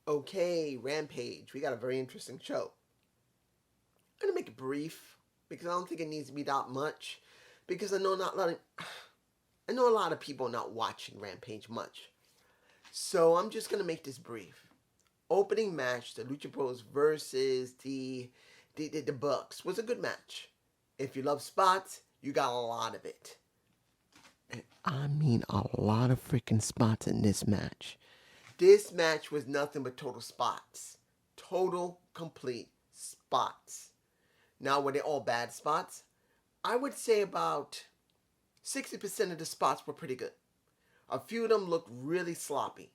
Okay, Rampage. We got a very interesting show. I'm gonna make it brief because I don't think it needs to be that much. Because I know a lot of people are not watching Rampage much. So I'm just gonna make this brief. Opening match, the Lucha Bros versus the Bucks was a good match. If you love spots, you got a lot of it. And I mean a lot of freaking spots in this match. This match was nothing but total spots. Total, complete spots. Now, were they all bad spots? I would say about 60% of the spots were pretty good. A few of them looked really sloppy.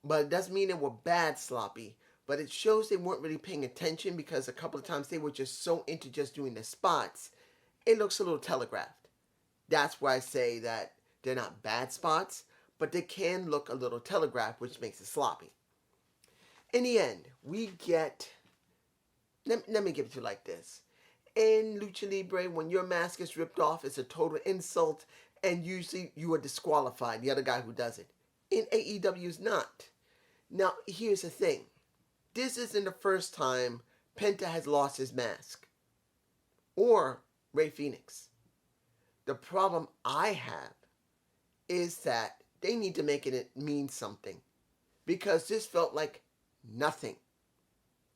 But it doesn't mean they were bad sloppy. But it shows they weren't really paying attention because a couple of times they were just so into just doing the spots. It looks a little telegraphed. That's why I say that they're not bad spots, but they can look a little telegraphed, which makes it sloppy. In the end, we get... Let me give it to you like this. In Lucha Libre, when your mask is ripped off, it's a total insult, and usually you are disqualified, the other guy who does it. In AEW is not. Now, here's the thing. This isn't the first time Penta has lost his mask. Or Rey Fenix. The problem I have is that they need to make it mean something. Because this felt like nothing.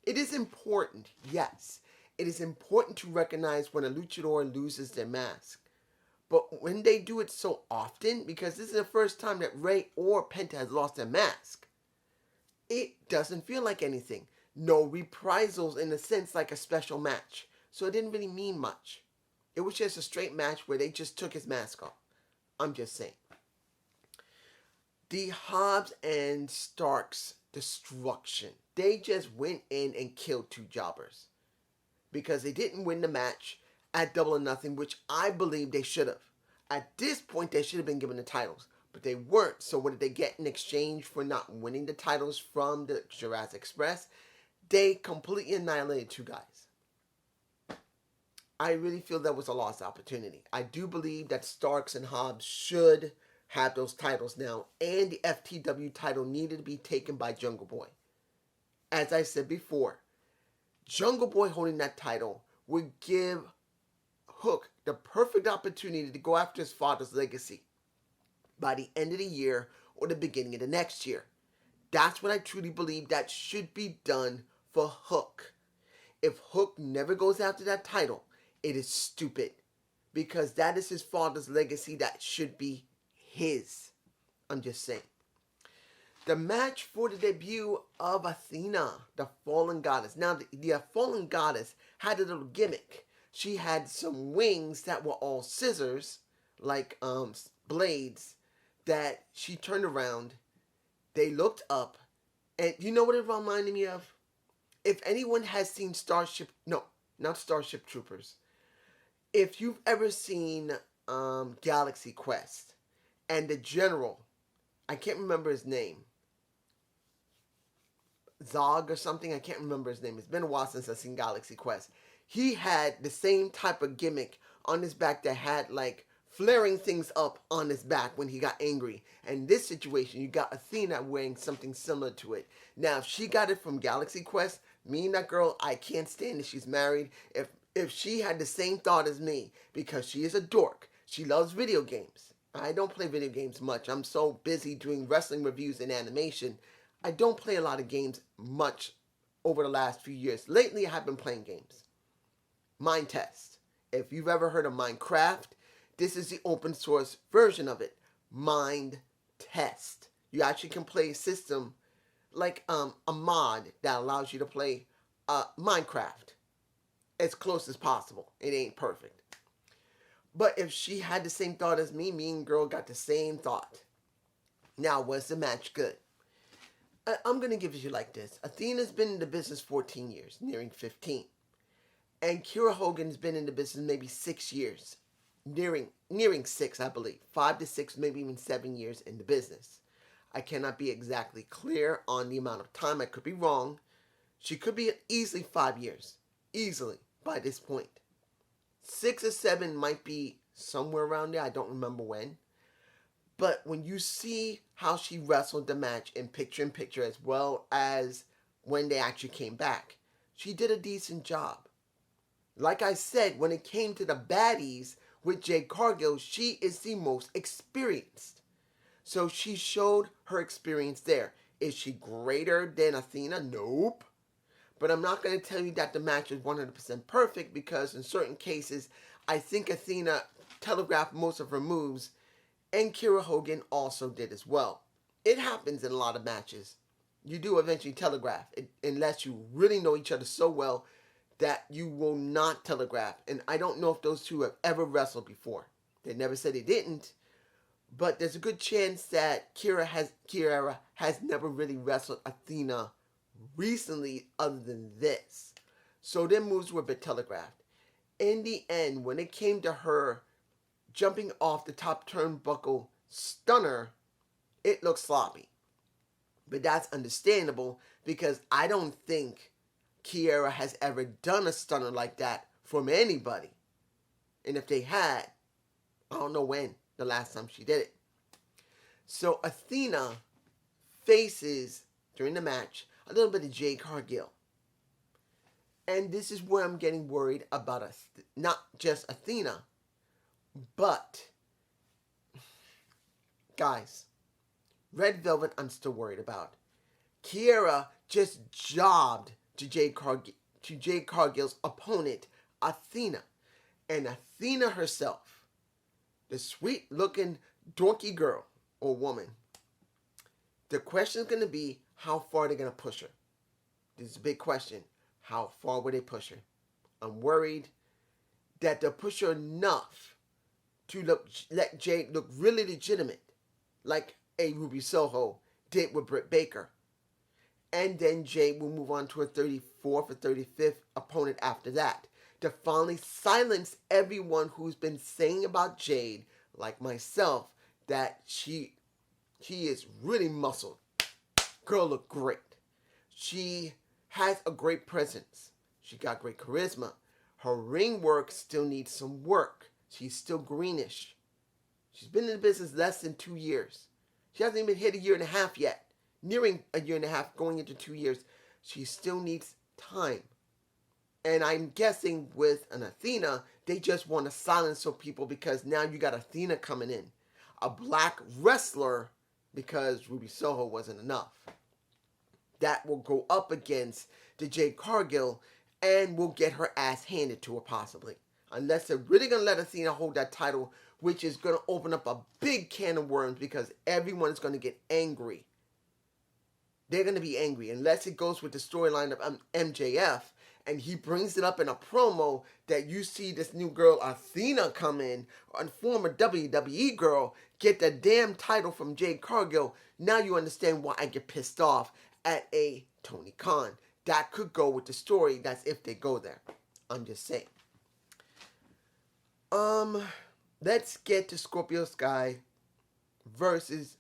It is important, yes. It is important to recognize when a luchador loses their mask. But when they do it so often, because this is the first time that Rey or Penta has lost their mask, it doesn't feel like anything. No reprisals in a sense like a special match. So it didn't really mean much. It was just a straight match where they just took his mask off. I'm just saying. The Hobbs and Starks destruction. They just went in and killed two jobbers. Because they didn't win the match at Double or Nothing, which I believe they should have. At this point, they should have been given the titles. But they weren't. So what did they get in exchange for not winning the titles from the Jurassic Express? They completely annihilated two guys. I really feel that was a lost opportunity. I do believe that Starks and Hobbs should have those titles now. And the FTW title needed to be taken by Jungle Boy. As I said before, Jungle Boy holding that title would give Hook the perfect opportunity to go after his father's legacy by the end of the year or the beginning of the next year. That's what I truly believe that should be done for Hook. If Hook never goes after that title, it is stupid. Because that is his father's legacy that should be his. I'm just saying. The match for the debut of Athena, the Fallen Goddess. Now, the Fallen Goddess had a little gimmick. She had some wings that were all scissors, like blades, that she turned around. They looked up, and you know what it reminded me of? If anyone has seen not Starship Troopers. If you've ever seen Galaxy Quest, and the general, I can't remember his name, Zog or something, I can't remember his name. It's been a while since I've seen Galaxy Quest. He had the same type of gimmick on his back that had like flaring things up on his back when he got angry. And in this situation, you got Athena wearing something similar to it. Now, if she got it from Galaxy Quest, me and that girl, I can't stand that she's married. If she had the same thought as me, because she is a dork, she loves video games. I don't play video games much. I'm so busy doing wrestling reviews and animation. I don't play a lot of games much over the last few years. Lately, I have been playing games. Mind Test. If you've ever heard of Minecraft, this is the open source version of it. Mind Test. You actually can play a system like a mod that allows you to play Minecraft as close as possible. It ain't perfect. But if she had the same thought as me and girl got the same thought. Now, was the match good? I'm going to give it to you like this. Athena's been in the business 14 years, nearing 15. And Kira Hogan's been in the business maybe 6 years. Nearing 6, I believe. 5 to 6, maybe even 7 years in the business. I cannot be exactly clear on the amount of time. I could be wrong. She could be easily 5 years. Easily, by this point. 6 or 7 might be somewhere around there. I don't remember when. But when you see how she wrestled the match in picture as well as when they actually came back, she did a decent job. Like I said, when it came to the baddies with Jade Cargill, she is the most experienced. So she showed her experience there. Is she greater than Athena? Nope. But I'm not going to tell you that the match is 100% perfect, because in certain cases, I think Athena telegraphed most of her moves, and Kiera Hogan also did as well. It happens in a lot of matches. You do eventually telegraph, unless you really know each other so well that you will not telegraph. And I don't know if those two have ever wrestled before. They never said they didn't, but there's a good chance that Kiera has never really wrestled Athena recently other than this. So their moves were a bit telegraphed. In the end, when it came to her jumping off the top turnbuckle stunner, it looked sloppy. But that's understandable, because I don't think Kiera has ever done a stunner like that from anybody. And if they had, I don't know when the last time she did it. So Athena faces, during the match, a little bit of Jade Cargill. And this is where I'm getting worried about not just Athena, but, guys, Red Velvet I'm still worried about. Kiera just jobbed to Jade Cargill's opponent, Athena. And Athena herself, the sweet-looking dorky girl or woman, the question is going to be, how far are they going to push her? This is a big question. How far will they push her? I'm worried that they'll push her enough to let Jade look really legitimate, like a Ruby Soho did with Britt Baker. And then Jade will move on to her 34th or 35th opponent after that, to finally silence everyone who's been saying about Jade, like myself, that she is really muscled. Girl look great. She has a great presence. She got great charisma. Her ring work still needs some work. She's still greenish. She's been in the business less than 2 years. She hasn't even hit a year and a half yet. Nearing a year and a half, going into 2 years. She still needs time. And I'm guessing with an Athena, they just want to silence some people, because now you got Athena coming in. A black wrestler, because Ruby Soho wasn't enough. That will go up against the Jade Cargill and will get her ass handed to her possibly. Unless they're really going to let Athena hold that title, which is going to open up a big can of worms, because everyone is going to get angry. They're going to be angry unless it goes with the storyline of MJF, and he brings it up in a promo that you see this new girl Athena come in, a former WWE girl, get the damn title from Jade Cargill. Now you understand why I get pissed off at a Tony Khan. That could go with the story. That's if they go there. I'm just saying. Let's get to Scorpio Sky versus...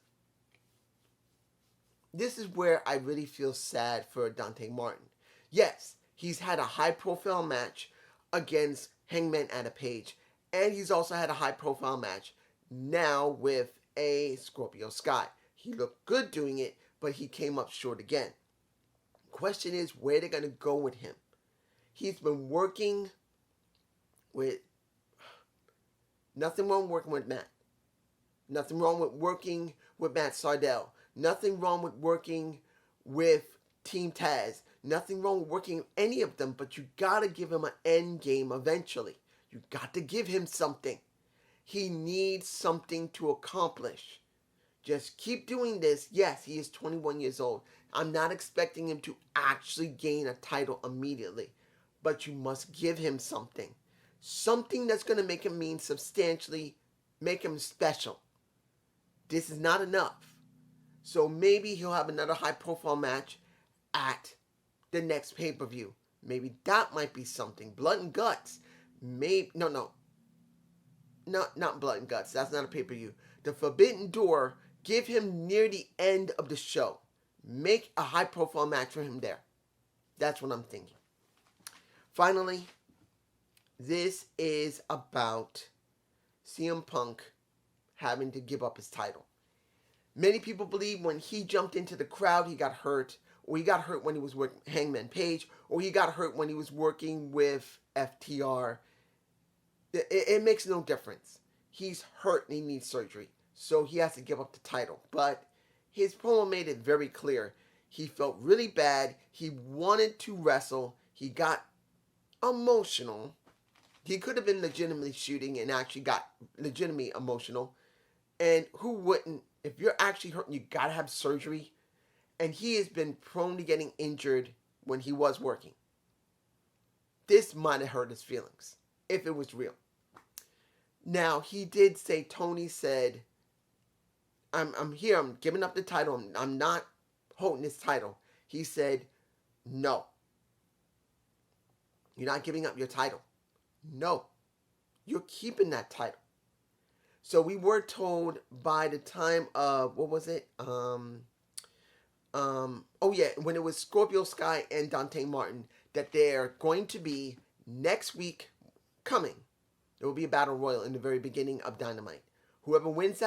This is where I really feel sad for Dante Martin. Yes, he's had a high-profile match against Hangman Adam Page, and he's also had a high-profile match now with a Scorpio Sky. He looked good doing it, but he came up short again. Question is, where they're going to go with him. He's been working with... Nothing wrong working with Matt. Nothing wrong with working with Matt Sydal. Nothing wrong with working with Team Taz. Nothing wrong with working with any of them, but you gotta give him an end game eventually. You got to give him something. He needs something to accomplish. Just keep doing this. Yes, he is 21 years old. I'm not expecting him to actually gain a title immediately, but you must give him something. Something that's going to make him mean substantially, make him special. This is not enough. So maybe he'll have another high-profile match at the next pay-per-view. Maybe that might be something. Blood and Guts. Maybe... No. Not Blood and Guts. That's not a pay-per-view. The Forbidden Door, give him near the end of the show. Make a high-profile match for him there. That's what I'm thinking. Finally, this is about CM Punk having to give up his title. Many people believe when he jumped into the crowd, he got hurt, or he got hurt when he was working Hangman Page, or he got hurt when he was working with FTR. It makes no difference. He's hurt and he needs surgery, so he has to give up the title. But his promo made it very clear. He felt really bad. He wanted to wrestle. He got emotional. He could have been legitimately shooting and actually got legitimately emotional. And who wouldn't? If you're actually hurting, you gotta have surgery. And he has been prone to getting injured when he was working. This might have hurt his feelings, if it was real. Now, he did say, Tony said, I'm here, I'm giving up the title, I'm not holding this title. He said, no. You're not giving up your title. No. You're keeping that title. So we were told by the time of, what was it? When it was Scorpio Sky and Dante Martin, that they're going to be next week coming. There will be a battle royal in the very beginning of Dynamite. Whoever wins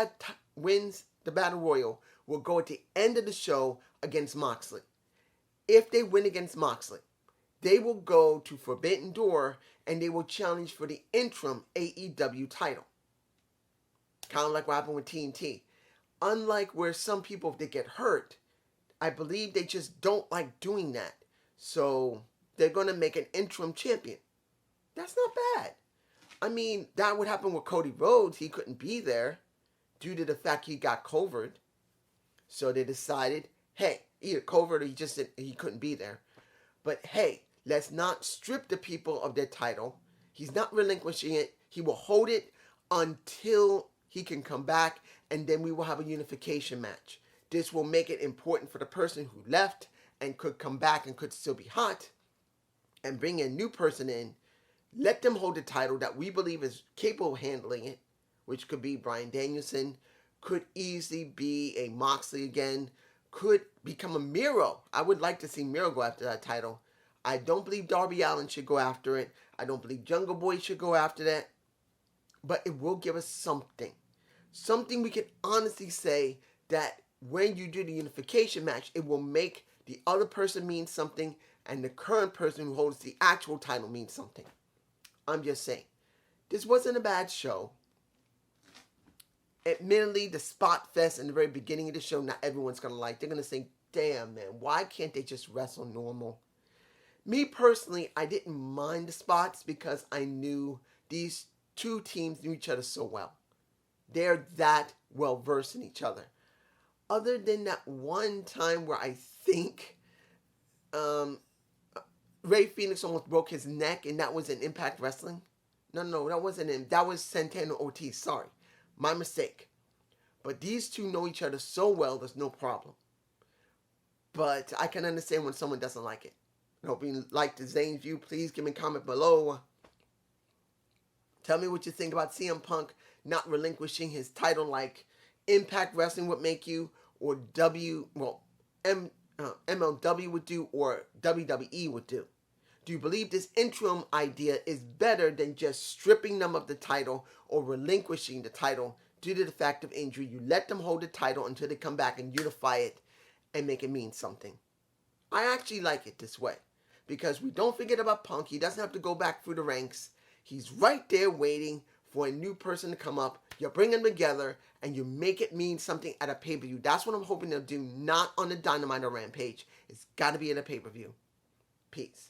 wins the battle royal will go at the end of the show against Moxley. If they win against Moxley, they will go to Forbidden Door and they will challenge for the interim AEW title. Kind of like what happened with TNT. Unlike where some people, if they get hurt, I believe they just don't like doing that. So they're going to make an interim champion. That's not bad. I mean, that would happen with Cody Rhodes. He couldn't be there due to the fact he got COVID. So they decided, hey, either COVID or he couldn't be there. But hey, let's not strip the people of their title. He's not relinquishing it. He will hold it until he can come back, and then we will have a unification match. This will make it important for the person who left and could come back and could still be hot, and bring a new person in. Let them hold the title that we believe is capable of handling it, which could be Bryan Danielson, could easily be a Moxley again, could become a Miro. I would like to see Miro go after that title. I don't believe Darby Allin should go after it. I don't believe Jungle Boy should go after that. But it will give us something. Something we can honestly say that when you do the unification match, it will make the other person mean something and the current person who holds the actual title mean something. I'm just saying. This wasn't a bad show. Admittedly, the spot fest in the very beginning of the show, not everyone's going to like. They're going to say, damn, man, why can't they just wrestle normal? Me personally, I didn't mind the spots because I knew these two teams knew each other so well. They're that well versed in each other. Other than that one time where I think Rey Fenix almost broke his neck, and that was in Impact Wrestling. No, that wasn't him. That was Santana Ortiz. Sorry. My mistake. But these two know each other so well, there's no problem. But I can understand when someone doesn't like it. I hope you like the Zane's view. Please give me a comment below. Tell me what you think about CM Punk not relinquishing his title like Impact Wrestling would make you, or MLW would do, or WWE would do. Do you believe this interim idea is better than just stripping them of the title or relinquishing the title due to the fact of injury? You let them hold the title until they come back and unify it and make it mean something. I actually like it this way because we don't forget about Punk. He doesn't have to go back through the ranks. He's right there waiting for a new person to come up. You bring them together and you make it mean something at a pay-per-view. That's what I'm hoping they'll do, not on the Dynamite or Rampage. It's got to be at a pay-per-view. Peace.